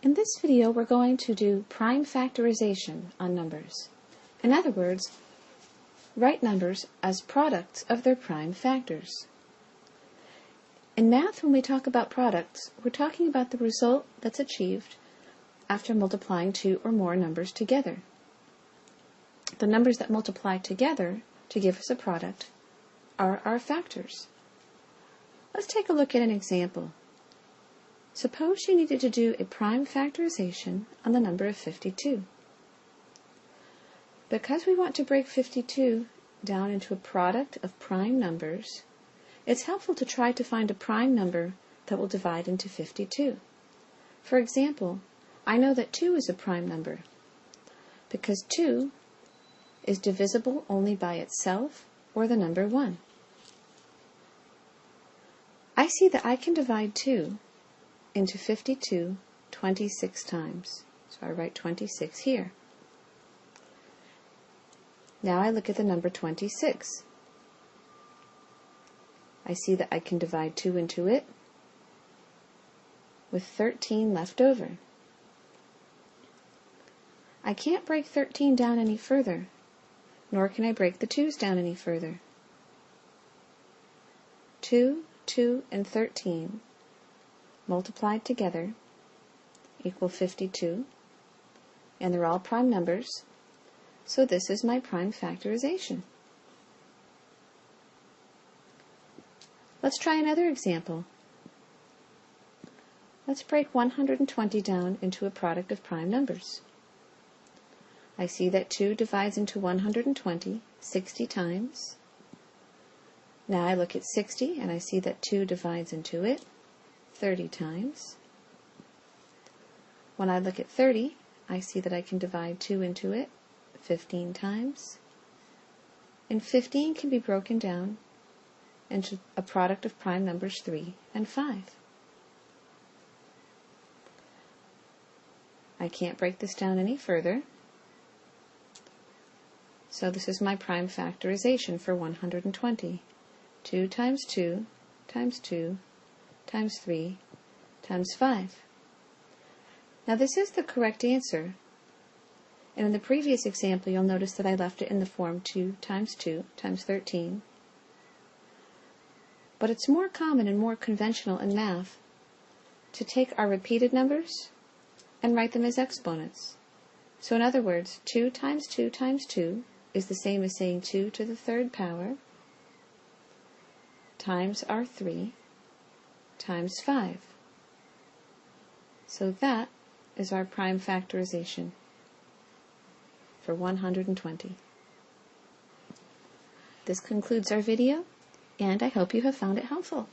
In this video, we're going to do prime factorization on numbers. In other words, write numbers as products of their prime factors. In math, when we talk about products, we're talking about the result that's achieved after multiplying two or more numbers together. The numbers that multiply together to give us a product are our factors. Let's take a look at an example. Suppose you needed to do a prime factorization on the number of 52. Because we want to break 52 down into a product of prime numbers, it's helpful to try to find a prime number that will divide into 52. For example, I know that 2 is a prime number because 2 is divisible only by itself or the number 1. I see that I can divide 2 into 52 26 times. So I write 26 here. Now I look at the number 26. I see that I can divide 2 into it with 13 left over. I can't break 13 down any further, nor can I break the 2's down any further. 2, 2, and 13 multiplied together equal 52, and they're all prime numbers, so this is my prime factorization. Let's try another example. Let's break 120 down into a product of prime numbers. I see that 2 divides into 120 60 times. Now I look at 60 and I see that 2 divides into it 30 times. When I look at 30, I see that I can divide 2 into it 15 times. And 15 can be broken down into a product of prime numbers 3 and 5. I can't break this down any further, so this is my prime factorization for 120. 2 times 2 times 2 times 3 times 5. Now this is the correct answer, and in the previous example you'll notice that I left it in the form 2 times 2 times 13. But it's more common and more conventional in math to take our repeated numbers and write them as exponents. So in other words, 2 times 2 times 2 is the same as saying 2 to the third power times our 3 times 5. So that is our prime factorization for 120. This concludes our video, and I hope you have found it helpful.